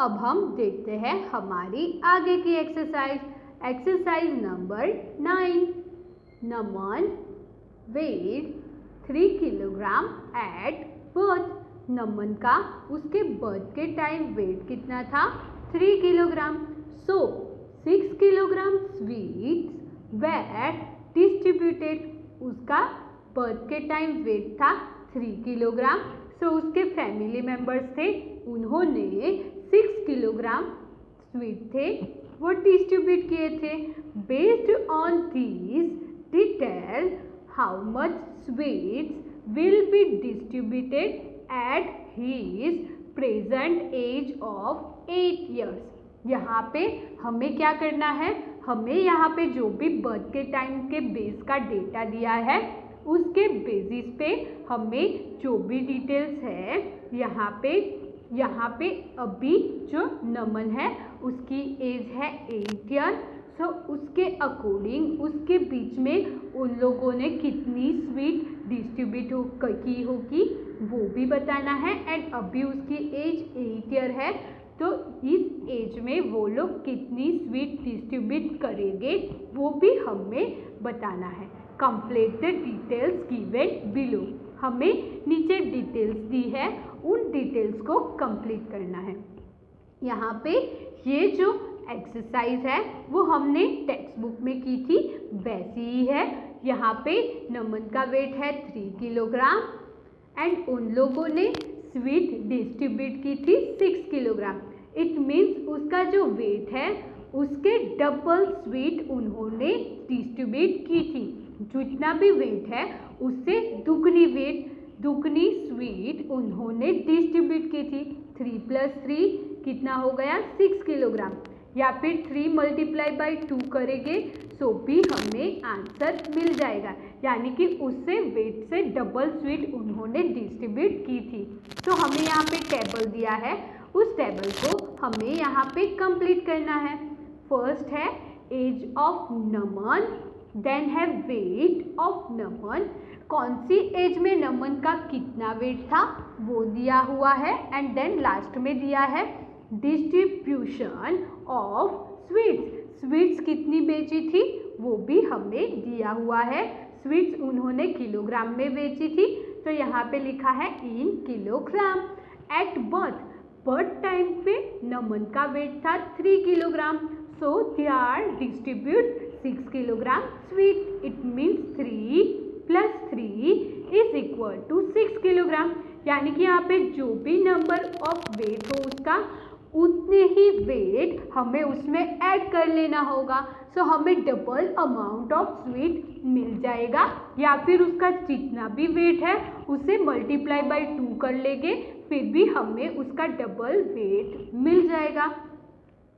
अब हम देखते हैं हमारी आगे की exercise. Exercise number 9। Naman weight 3 kilogram at birth. Naman का उसके बर्थ के टाइम वेट कितना था? 3 kilogram. So 6 kilogram sweets were distributed. उसका बर्थ के टाइम वेट था 3 किलोग्राम। सो उसके फैमिली मेंबर्स थे, उन्होंने 6 किलोग्राम स्वीट थे वो डिस्ट्रीब्यूट किए थे। Based on these detail how much sweets will be distributed at his present age of 8 years. यहाँ पे हमें क्या करना है? हमें यहाँ पे जो भी बर्थ के टाइम के बेस का डेटा दिया है उसके बेसिस पे हमें जो भी डिटेल्स है यहाँ पे अभी जो नमन है उसकी एज है 8 ईयर। सो उसके अकॉर्डिंग उसके बीच में उन लोगों ने कितनी स्वीट डिस्ट्रीब्यूट की होगी वो भी बताना है। एंड अभी उसकी एज 8 ईयर है, तो इस एज में वो लोग कितनी स्वीट डिस्ट्रीब्यूट करेंगे वो भी हमें बताना है। Complete the details given below. हमें नीचे डिटेल्स दी है, उन डिटेल्स को कंप्लीट करना है। यहाँ पे ये जो एक्सरसाइज है वो हमने टेक्स्ट बुक में की थी वैसी ही है। यहाँ पे नमन का वेट है 3 किलोग्राम एंड उन लोगों ने स्वीट डिस्ट्रीब्यूट की थी 6 किलोग्राम। इट मीन्स उसका जो वेट है उसके डबल स्वीट उन्होंने डिस्ट्रीब्यूट की थी। जितना भी वेट है उससे दुगनी स्वीट उन्होंने डिस्ट्रीब्यूट की थी। 3 + 3 कितना हो गया? 6 किलोग्राम। या फिर 3 × 2 करेंगे तो भी हमें आंसर मिल जाएगा, यानी कि उससे वेट से डबल स्वीट उन्होंने डिस्ट्रीब्यूट की थी। तो हमें यहाँ पे टेबल दिया है, उस टेबल को हमें यहाँ पे कंप्लीट करना है। फर्स्ट है एज ऑफ नमन, देन है वेट ऑफ नमन। कौन सी एज में नमन का कितना वेट था वो दिया हुआ है। एंड देन लास्ट में दिया है डिस्ट्रीब्यूशन ऑफ स्वीट्स। स्वीट्स कितनी बेची थी वो भी हमें दिया हुआ है। स्वीट्स उन्होंने किलोग्राम में बेची थी, तो यहाँ पे लिखा है in kilogram. At birth time पे नमन का वेट था 3 kilogram. So they are distribute 6 kilogram sweet. It means 3 + 3 = 6 kilogram. यानी कि यहाँ पे जो भी नंबर ऑफ वेट हो उसका उतने ही वेट हमें उसमें ऐड कर लेना होगा। सो हमें डबल अमाउंट ऑफ स्वीट मिल जाएगा, या फिर उसका जितना भी वेट है उसे मल्टीप्लाई बाय 2 कर लेंगे, फिर भी हमें उसका डबल वेट मिल जाएगा।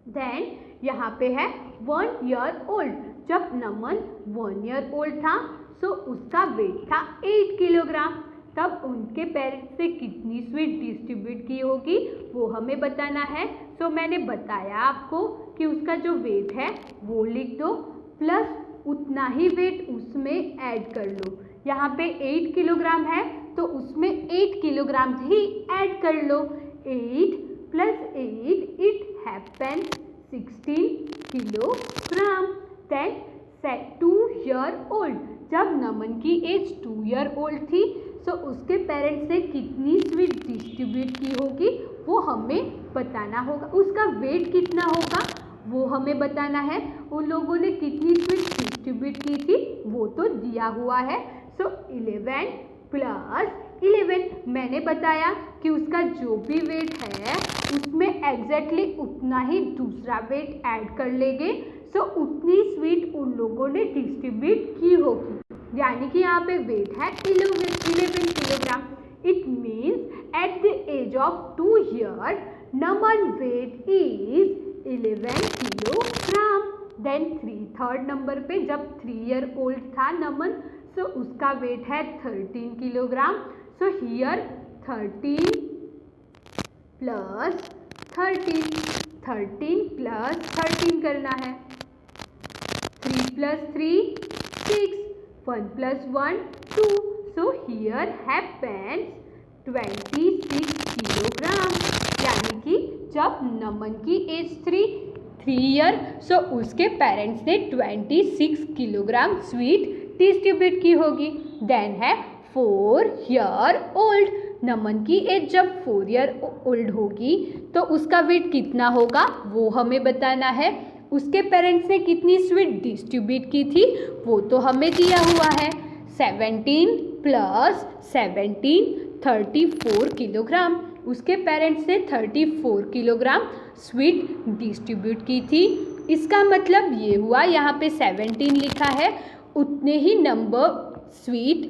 देन यहाँ पे है 1 ईयर ओल्ड। जब नमन 1 ईयर ओल्ड था सो उसका वेट था 8 किलोग्राम। तब उनके पेरेंट्स से कितनी स्वीट डिस्ट्रीब्यूट की होगी वो हमें बताना है। सो मैंने बताया आपको कि उसका जो वेट है वो लिख दो, प्लस उतना ही वेट उसमें ऐड कर लो। यहाँ पे 8 किलोग्राम है तो उसमें 8 किलोग्राम ही ऐड कर लो। 8 + 8 it happen 16 kilogram. Then 2 year old. जब नमन की एज 2 ईयर ओल्ड थी तो उसके पेरेंट्स ने कितनी स्वीट डिस्ट्रीब्यूट की होगी वो हमें बताना होगा। उसका वेट कितना होगा वो हमें बताना है। उन लोगों ने कितनी स्वीट डिस्ट्रीब्यूट की थी वो तो दिया हुआ है। सो 11 + 11 मैंने बताया कि उसका जो भी वेट है उसमें एग्जैक्टली उतना ही दूसरा वेट ऐड कर लेंगे। सो उतनी स्वीट उन लोगों ने डिस्ट्रीब्यूट की होगी, यानी कि यहाँ पे वेट है 11 kilogram. It means at the age of 2 year Naman weight is 11 kilogram. Then 3rd number पे जब 3 ईयर ओल्ड था नमन, सो उसका वेट है 13 किलोग्राम। सो हियर 13 + 13 + 13 करना है। 3 + 3 6, 1 + 1 2. So here happens 26 kilogram. यानी कि जब नमन की एज 3 ईयर, सो उसके पेरेंट्स ने 26 किलोग्राम स्वीट डिस्ट्रीब्यूट की होगी। देन है 4 ईयर ओल्ड। नमन की एज जब 4 ईयर ओल्ड होगी तो उसका वेट कितना होगा वो हमें बताना है। उसके पेरेंट्स ने कितनी स्वीट डिस्ट्रीब्यूट की थी वो तो हमें दिया हुआ है। 17 + 17 34 किलोग्राम। उसके पेरेंट्स ने 34 किलोग्राम स्वीट डिस्ट्रीब्यूट की थी। इसका मतलब ये हुआ, यहाँ पे 17 लिखा है, उतने ही नंबर स्वीट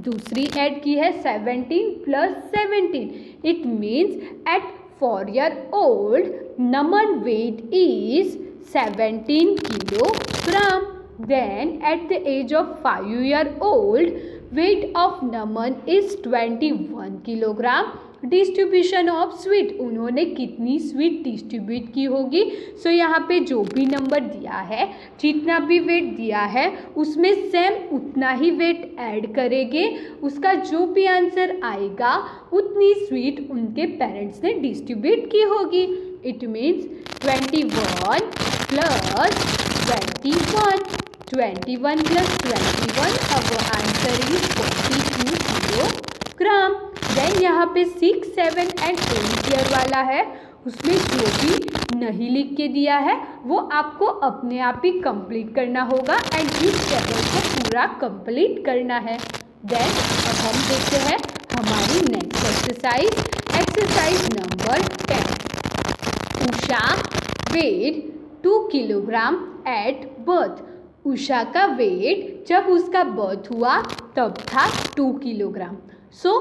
दूसरी ऐड की है, 17 + 17। It means at 4 year old Naman weight is 17 kilogram. Then at the age of 5 year old weight of Naman is 21 kilogram. Distribution of sweet, उन्होंने कितनी स्वीट डिस्ट्रीब्यूट की होगी। सो यहाँ पे जो भी नंबर दिया है, जितना भी वेट दिया है उसमें सेम उतना ही वेट ऐड करेंगे। उसका जो भी आंसर आएगा उतनी स्वीट उनके पेरेंट्स ने डिस्ट्रीब्यूट की होगी। It means 21 + 21 + 21, our answer is 42 kilogram. Then यहाँ पे 6, 7 and 8 ईयर वाला है, उसमें जो भी नहीं लिख के दिया है वो आपको अपने आप ही कंप्लीट करना होगा एंड इस टेबल को पूरा कंप्लीट करना है। देन अब हम देखते हैं हमारी next exercise number 10. Usha weight 2 kilogram at birth. Usha का वेट जब उसका बर्थ हुआ तब था 2 kilogram. So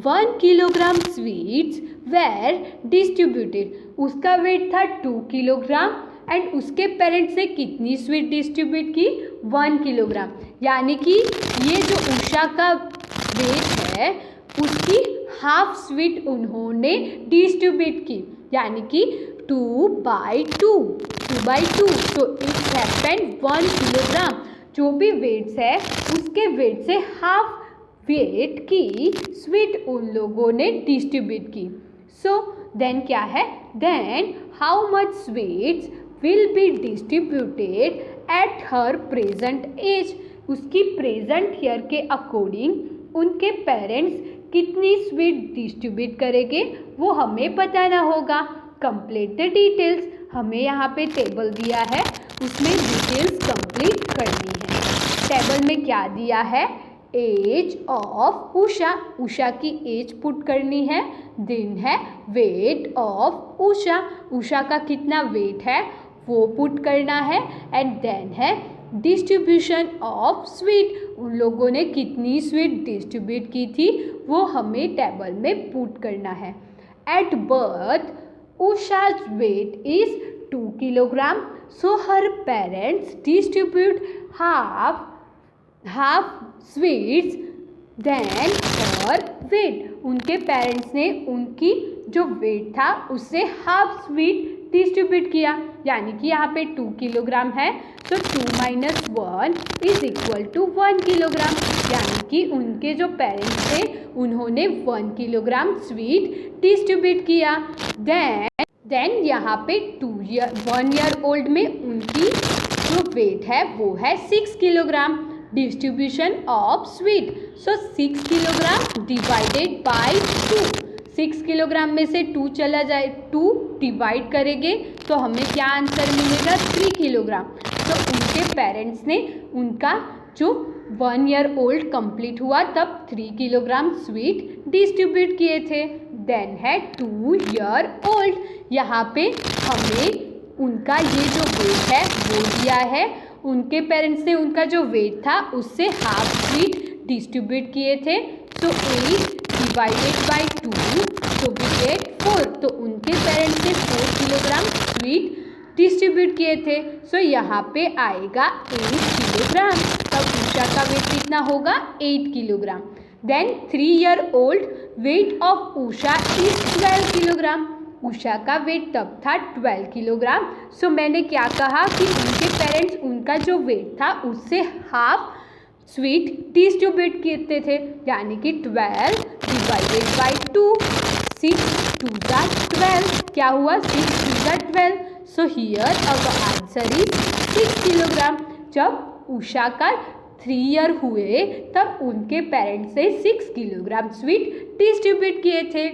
1 kilogram sweets were distributed. उसका वेट था 2 किलोग्राम एंड उसके पेरेंट्स ने कितनी स्वीट डिस्ट्रीब्यूट की 1 किलोग्राम. यानी कि ये जो उषा का वेट है उसकी हाफ स्वीट उन्होंने डिस्ट्रीब्यूट की, यानी कि 2/2. तो इट हैपेंड 1 किलोग्राम. जो भी वेट्स है उसके वेट से हाफ वेट की स्वीट उन लोगों ने डिस्ट्रीब्यूट की. सो देन क्या है, then how much sweets will be distributed at her present age. उसकी प्रेजेंट ईयर के अकॉर्डिंग उनके पेरेंट्स कितनी स्वीट डिस्ट्रीब्यूट करेंगे वो हमें बताना होगा. Complete the details. हमें यहाँ पे टेबल दिया है, उसमें डिटेल्स कंप्लीट करनी है. टेबल में क्या दिया है, एज ऑफ उषा, उषा की एज पुट करनी है. देन है वेट ऑफ उषा, उषा का कितना वेट है वो पुट करना है. एंड देन है डिस्ट्रीब्यूशन ऑफ स्वीट, उन लोगों ने कितनी स्वीट डिस्ट्रीब्यूट की थी वो हमें टेबल में पुट करना है. At birth Usha's weight is 2 kilogram. So her parents distribute half sweets than her weight. उनके पेरेंट्स ने उनकी जो वेट था उससे हाफ स्वीट डिस्ट्रीब्यूट किया. यानी कि यहाँ पे 2 किलोग्राम है तो 2 - 1 = 1 किलोग्राम. यानी कि उनके जो पेरेंट्स थे उन्होंने 1 किलोग्राम स्वीट डिस्ट्रीब्यूट किया. देन यहाँ पे 1 ईयर ओल्ड में उनकी जो वेट है वो है 6 kilogram. Distribution of sweet, so 6 kilogram divided by 2. 6 kilogram में से 2 चला जाए, 2 डिवाइड करेंगे तो हमें क्या आंसर मिलेगा, 3 किलोग्राम. तो उनके पेरेंट्स ने उनका जो 1 ईयर ओल्ड कंप्लीट हुआ तब 3 किलोग्राम स्वीट डिस्ट्रीब्यूट किए थे. देन है 2 ईयर ओल्ड. यहाँ पे हमें उनका ये जो वेट है वो दिया है. उनके पेरेंट्स ने उनका जो वेट था उससे हाफ स्वीट डिस्ट्रीब्यूट किए थे. सो 8 डिवाइडेड बाय 2 तो वी गेट 4. तो उनके पेरेंट्स ने 4 किलोग्राम स्वीट डिस्ट्रीब्यूट किए थे. सो यहाँ पे आएगा 8 किलोग्राम. तब उषा का वेट कितना होगा, 8 kilogram. Then 3 year old weight of Usha is 12 kilogram. Usha का वेट तब था 12 किलोग्राम. सो मैंने क्या कहा कि उनके पेरेंट्स उनका जो वेट था उससे हाफ स्वीट डिस्ट्रीब्यूट किए थे, यानी कि 12 डिवाइडेड बाई 2, 6 2 ज़ा 12, क्या हुआ 6 2 ज़ा 12, so here our answer is 6 kilogram. जब उषा का 3 ईयर हुए तब उनके पेरेंट्स ने 6 किलोग्राम स्वीट डिस्ट्रीब्यूट किए थे।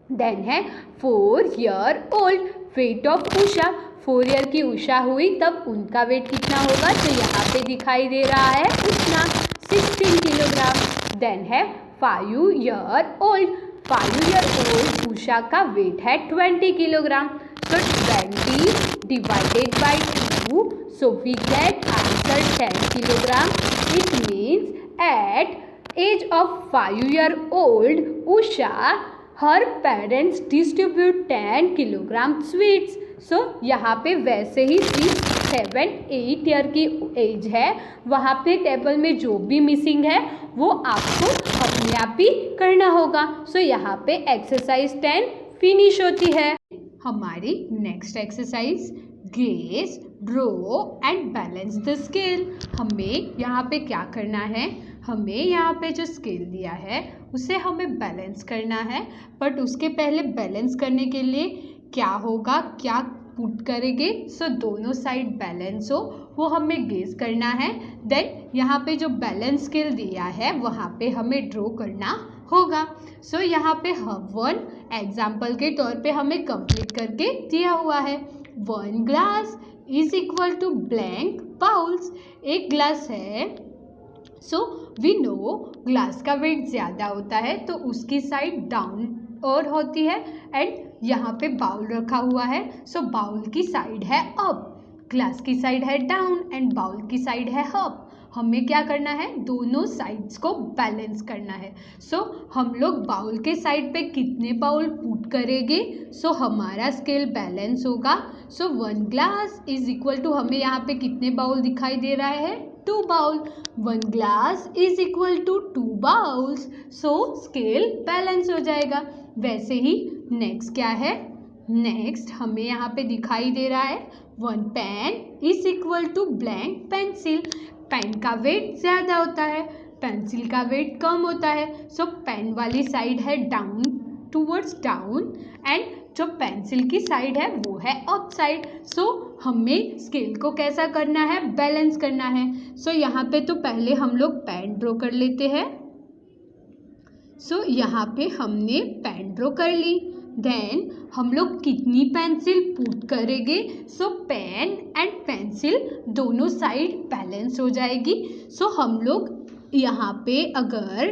देन है 4 year old, weight of Usha, 4 year की उषा हुई तब उनका वेट कितना होगा, तो यहाँ पे दिखाई दे रहा है उतना 16 किलोग्राम। देन है 5 year old, 5 year old Usha का वेट है 20 kilogram, so 20 divided by 2, so we get answer 10 kilogram. It means at age of 5-year-old Usha, her parents distribute 10 kilogram sweets. So यहाँ पे वैसे ही 6, 7, 8 ईयर की एज है, वहाँ पे टेबल में जो भी मिसिंग है वो आपको अपने आप ही करना होगा। सो यहाँ पे एक्सरसाइज 10 फिनिश होती है। हमारी next exercise guess, draw and balance the scale. हमें यहाँ पे क्या करना है, हमें यहाँ पे जो स्केल दिया है उसे हमें बैलेंस करना है, बट उसके पहले बैलेंस करने के लिए क्या होगा, क्या पुट करेंगे, सो दोनों साइड बैलेंस हो वो हमें गेस करना है। देन यहाँ पे जो बैलेंस स्केल दिया है वहाँ पे हमें ड्रॉ करना होगा। सो यहाँ पे वन एग्जाम्पल के तौर पे हमें कंप्लीट करके दिया हुआ है। 1 glass is equal to blank bowls, एक ग्लास है, सो वी नो ग्लास का वेट ज़्यादा होता है तो उसकी साइड डाउन और होती है, एंड यहाँ पे बाउल रखा हुआ है, सो बाउल की साइड है अप, ग्लास की साइड है डाउन एंड बाउल की साइड है अप। हमें क्या करना है, दोनों साइड्स को बैलेंस करना है। सो हम लोग बाउल के साइड पे कितने बाउल पुट करेंगे, सो हमारा स्केल बैलेंस होगा। सो 1 ग्लास इज इक्वल टू, हमें यहाँ पे कितने बाउल दिखाई दे रहा है, 2 bowl, 1 glass is equal to 2 bowls, so scale balance हो जाएगा। वैसे ही नेक्स्ट क्या है, नेक्स्ट हमें यहाँ पे दिखाई दे रहा है 1 pen is equal to blank pencil, pen का वेट ज़्यादा होता है, पेंसिल का वेट कम होता है, सो पेन वाली साइड है डाउन टूवर्ड्स डाउन एंड जो पेंसिल की साइड है वो है अप साइड। सो हमें स्केल को कैसा करना है, बैलेंस करना है। सो यहाँ पे तो पहले हम लोग पेन ड्रॉ कर लेते हैं। सो यहाँ पे हमने पेन ड्रॉ कर ली, देन हम लोग कितनी पेंसिल पुट करेंगे, सो पेन एंड पेंसिल दोनों साइड बैलेंस हो जाएगी। सो हम लोग यहाँ पे अगर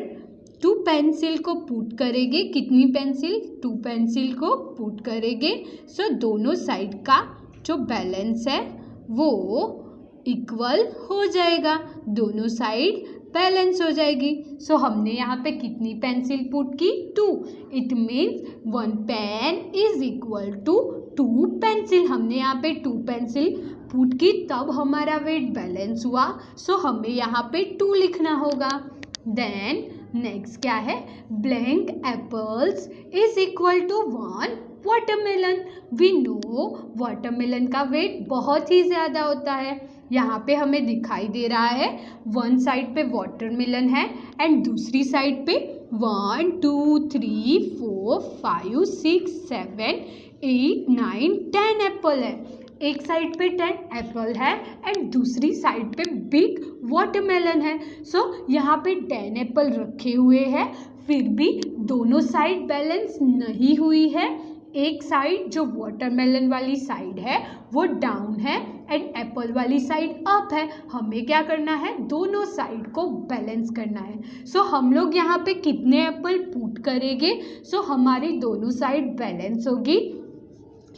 2 पेंसिल को पुट करेंगे, कितनी पेंसिल, 2 पेंसिल को पुट करेंगे, सो दोनों साइड का जो बैलेंस है वो इक्वल हो जाएगा, दोनों साइड बैलेंस हो जाएगी। सो हमने यहाँ पे कितनी पेंसिल पुट की, 2, it means 1 pen is equal to 2 pencil. हमने यहाँ पे 2 पेंसिल पुट की तब हमारा वेट बैलेंस हुआ, सो हमें यहाँ पे 2 लिखना होगा। देन नेक्स्ट क्या है, blank apples is equal to 1 watermelon. We know watermelon का वेट बहुत ही ज़्यादा होता है, यहाँ पे हमें दिखाई दे रहा है 1 साइड पे वाटरमेलन है एंड दूसरी साइड पे 1 2 3 4 5 6 7 8 9 10 एप्पल है। एक साइड पे 10 एप्पल है एंड दूसरी साइड पे बिग वाटरमेलन है। सो यहाँ पे 10 एप्पल रखे हुए हैं, फिर भी दोनों साइड बैलेंस नहीं हुई है। एक साइड जो वाटरमेलन वाली साइड है वो डाउन है एंड एप्पल वाली साइड अप है। हमें क्या करना है, दोनों साइड को बैलेंस करना है। सो हम लोग यहाँ पे कितने एप्पल पुट करेंगे, सो हमारी दोनों साइड बैलेंस होगी।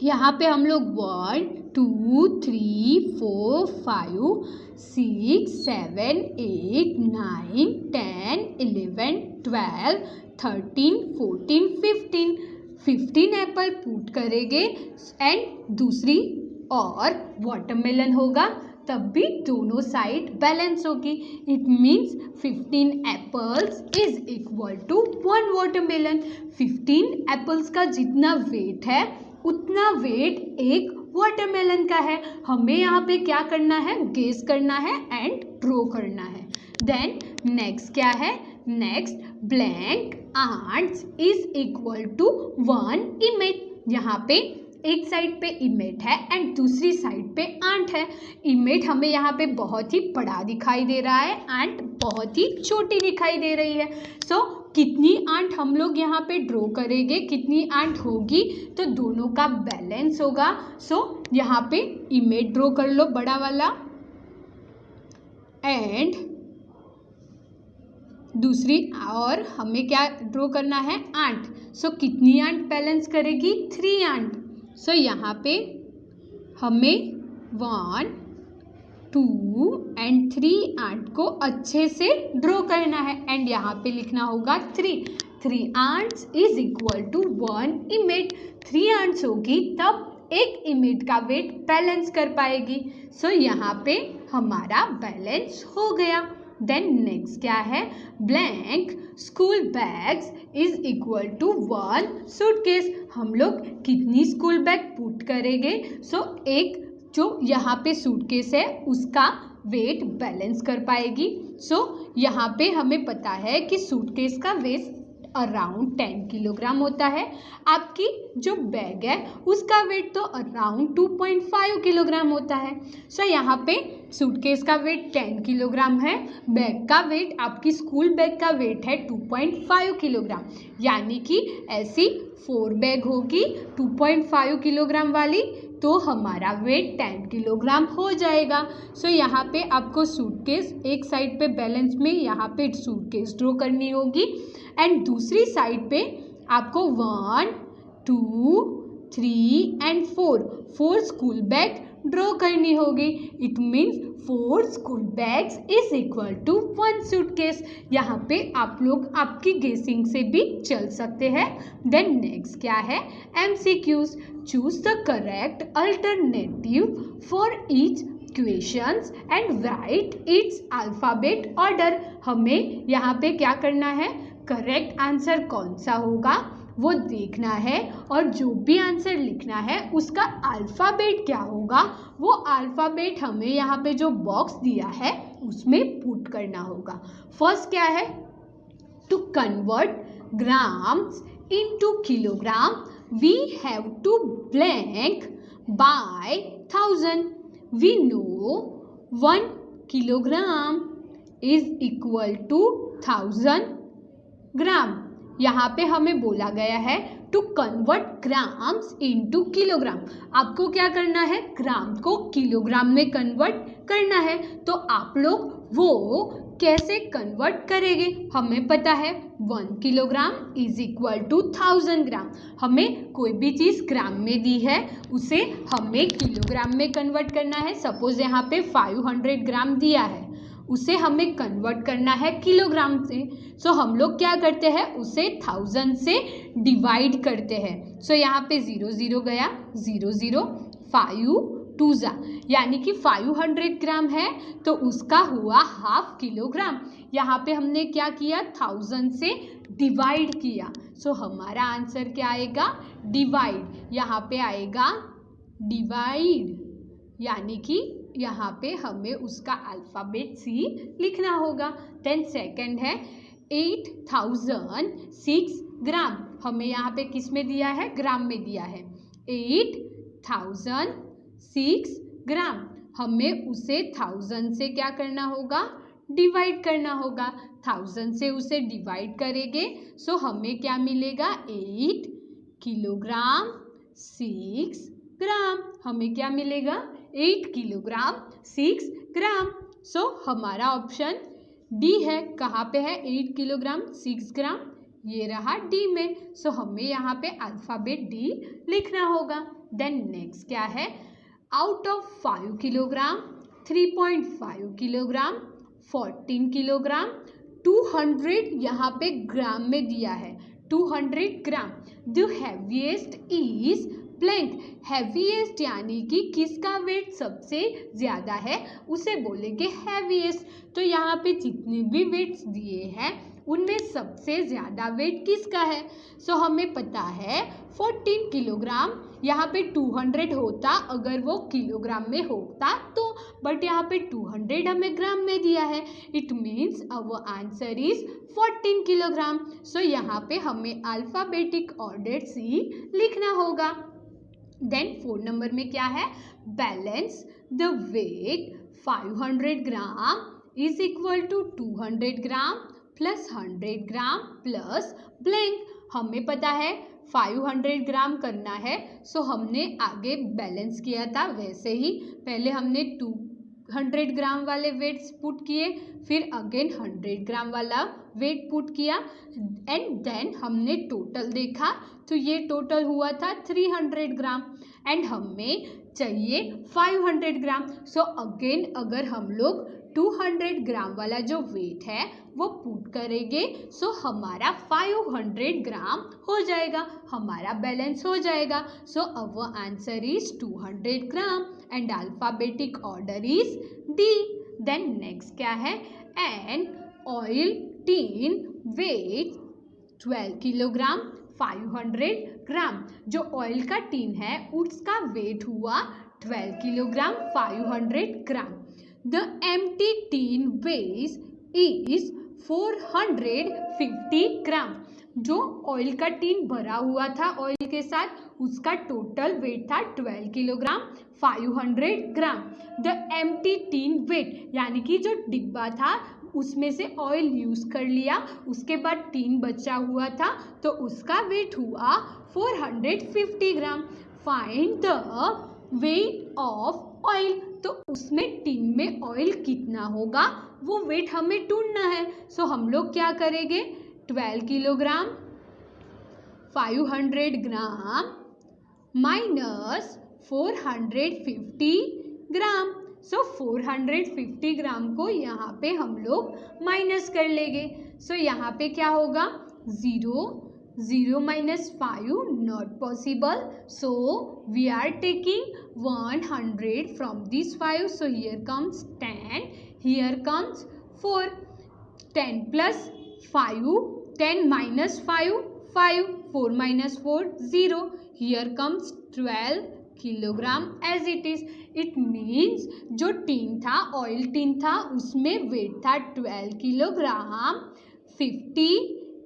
यहाँ पे हम लोग 1 2 3 4 5 6 7 8 9 10 11 12 13 14 15 एप्पल पुट करेंगे एंड दूसरी और वाटरमेलन होगा तब भी दोनों साइड बैलेंस होगी। It means 15 apples is equal to 1 watermelon. 15 apples का जितना वेट है उतना वेट एक वाटरमेलन का है। हमें यहाँ पे क्या करना है, गेस करना है एंड ड्रॉ करना है। देन नेक्स्ट क्या है, next blank ants is equal to 1 image. यहाँ पे एक साइड पे इमेट है एंड दूसरी साइड पे आंट है। इमेट हमें यहाँ पे बहुत ही बड़ा दिखाई दे रहा है, आंट बहुत ही छोटी दिखाई दे रही है। सो कितनी आंट हम लोग यहाँ पे ड्रॉ करेंगे, कितनी आंट होगी, तो दोनों का बैलेंस होगा। सो यहाँ पे इमेट ड्रॉ कर लो बड़ा वाला एंड दूसरी और हमें क्या ड्रॉ करना है, आंट। सो कितनी आंट बैलेंस करेगी, 3 आंट। सो यहाँ पे हमें 1 2 एंड 3 आंट को अच्छे से ड्रॉ करना है एंड यहाँ पे लिखना होगा 3 ants is equal to 1 emmet. 3 ants होगी तब एक इमेट का वेट बैलेंस कर पाएगी। सो यहाँ पे हमारा बैलेंस हो गया। देन नेक्स्ट क्या है, blank school bags is equal to 1 suitcase. हम लोग कितनी स्कूल बैग पुट करेंगे, सो एक जो यहाँ पे सूटकेस है उसका वेट बैलेंस कर पाएगी। सो यहाँ पे हमें पता है कि सूटकेस का वेट अराउंड 10 किलोग्राम होता है। आपकी जो बैग है उसका वेट तो अराउंड 2.5 किलोग्राम होता है। सो यहाँ पे सूटकेस का वेट 10 किलोग्राम है, बैग का वेट, आपकी स्कूल बैग का वेट है 2.5 किलोग्राम, यानी कि ऐसी 4 बैग होगी 2.5 किलोग्राम वाली, तो हमारा वेट 10 किलोग्राम हो जाएगा। सो यहाँ पे आपको सूटकेस एक साइड पे बैलेंस में यहाँ पे सूटकेस ड्रॉ करनी होगी एंड दूसरी साइड पे आपको 1 2 3 एंड 4 स्कूल बैग ड्रॉ करनी होगी। It means 4 school bags is equal to 1 suitcase. यहाँ पे आप लोग आपकी गेसिंग से भी चल सकते हैं। देन नेक्स्ट क्या है, MCQs। Choose the correct alternative for each questions and right it's alphabet order. हमें यहाँ पे क्या करना है, करेक्ट आंसर कौन सा होगा वो देखना है और जो भी आंसर लिखना है उसका अल्फ़ाबेट क्या होगा वो अल्फ़ाबेट हमें यहाँ पे जो बॉक्स दिया है उसमें पुट करना होगा। फर्स्ट क्या है, to convert grams into kilogram we have to blank by 1000। We know 1 kilogram is equal to 1000 gram. यहाँ पे हमें बोला गया है to convert grams into kilogram. आपको क्या करना है, ग्राम को किलोग्राम में कन्वर्ट करना है। तो आप लोग वो कैसे कन्वर्ट करेंगे, हमें पता है 1 किलोग्राम इज इक्वल टू 1000 ग्राम। हमें कोई भी चीज़ ग्राम में दी है उसे हमें किलोग्राम में कन्वर्ट करना है। सपोज यहाँ पे 500 ग्राम दिया है, उसे हमें कन्वर्ट करना है किलोग्राम से। सो हम लोग क्या करते हैं, उसे 1000 से डिवाइड करते हैं। सो यहाँ पे 0 0 गया, 0 0 5 2 जा, यानी कि 500 ग्राम है तो उसका हुआ हाफ किलोग्राम। यहाँ पे हमने क्या किया, 1000 से डिवाइड किया। सो हमारा आंसर क्या आएगा, डिवाइड। यहाँ पे आएगा डिवाइड, यानी कि यहाँ पे हमें उसका अल्फ़ाबेट C लिखना होगा। देन सेकंड है 8006 ग्राम। हमें यहाँ पे किस में दिया है, ग्राम में दिया है। 8006 ग्राम, हमें उसे 1000 से क्या करना होगा, डिवाइड करना होगा। 1000 से उसे डिवाइड करेंगे सो हमें क्या मिलेगा, 8 किलोग्राम 6 ग्राम। हमें क्या मिलेगा, 8 किलोग्राम 6 ग्राम। सो हमारा ऑप्शन डी है। कहाँ पे है, 8 किलोग्राम 6 ग्राम, ये रहा डी में। सो हमें यहाँ पे अल्फ़ाबेट डी लिखना होगा। देन नेक्स्ट क्या है, out of 5 kilogram 3.5 kilogram 14 kilogram 200 यहाँ पे ग्राम में दिया है, 200 gram. The heaviest is blank. Heaviest यानी कि किसका वेट सबसे ज़्यादा है उसे बोलेंगे हैवीएस्ट। तो यहाँ पे जितने भी वेट्स दिए हैं उनमें सबसे ज़्यादा वेट किसका है। सो हमें पता है 14 किलोग्राम, यहाँ पे 200 होता, अगर वो किलोग्राम में होता तो बट यहाँ पे 200 हमें ग्राम में दिया है. It means our answer is 14 kilogram. So यहाँ पे हमें अल्फाबेटिक ऑर्डर सी लिखना होगा. देन 4 नंबर में क्या है? Balance the weight 500 gram is equal to 200 gram plus 100 gram plus blank. हमें पता है 500 ग्राम करना है. सो हमने आगे बैलेंस किया था वैसे ही पहले हमने 200 ग्राम वाले वेट्स पुट किए, फिर अगेन 100 ग्राम वाला वेट पुट किया एंड देन हमने टोटल देखा तो ये टोटल हुआ था 300 ग्राम एंड हमें चाहिए 500 ग्राम. सो अगेन अगर हम लोग 200 ग्राम वाला जो वेट है वो पुट करेंगे सो हमारा 500 ग्राम हो जाएगा, हमारा बैलेंस हो जाएगा. So our answer is 200 gram and alphabetic order is D. Then next क्या है? An oil tin weight 12 kilogram 500 gram. जो ऑयल का टीन है उसका वेट हुआ 12 kilogram 500 gram. The empty tin weighs is 450 gram. जो ऑयल का टीन भरा हुआ था ऑयल के साथ उसका टोटल वेट था 12 kilogram 500 gram. The empty tin weight यानी कि जो डिब्बा था उसमें से ऑयल यूज़ कर लिया, उसके बाद टीन बचा हुआ था तो उसका वेट हुआ 450 gram. Find the weight of oil. तो उसमें टीन में ऑयल कितना होगा वो वेट हमें ढूंढना है. सो हम लोग क्या करेंगे? 12 किलोग्राम 500 ग्राम माइनस 450 ग्राम. सो 450 ग्राम को यहाँ पे हम लोग माइनस कर लेंगे. सो यहाँ पे क्या होगा? 0 minus 5 not possible. So we are taking 100 from this 5. So here comes 10. Here comes 4. 10 plus 5. 10 minus 5. 5. 4 minus 4. 0. Here comes 12 kilogram as it is. It means जो टीन था ऑयल टीन था उसमें वेट था 12 किलोग्राम 50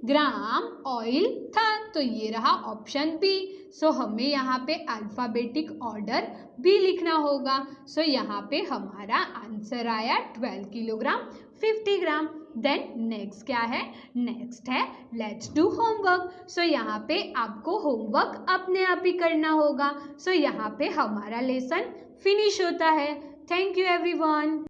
ग्राम ऑयल था. तो ये रहा option B. सो हमें यहाँ पे अल्फाबेटिक ऑर्डर बी लिखना होगा. सो यहाँ पे हमारा आंसर आया 12 किलोग्राम 50 ग्राम. देन नेक्स्ट क्या है? नेक्स्ट है लेट्स डू होमवर्क. सो यहाँ पे आपको होमवर्क अपने आप ही करना होगा. सो यहाँ पे हमारा लेसन फिनिश होता है. Thank you everyone.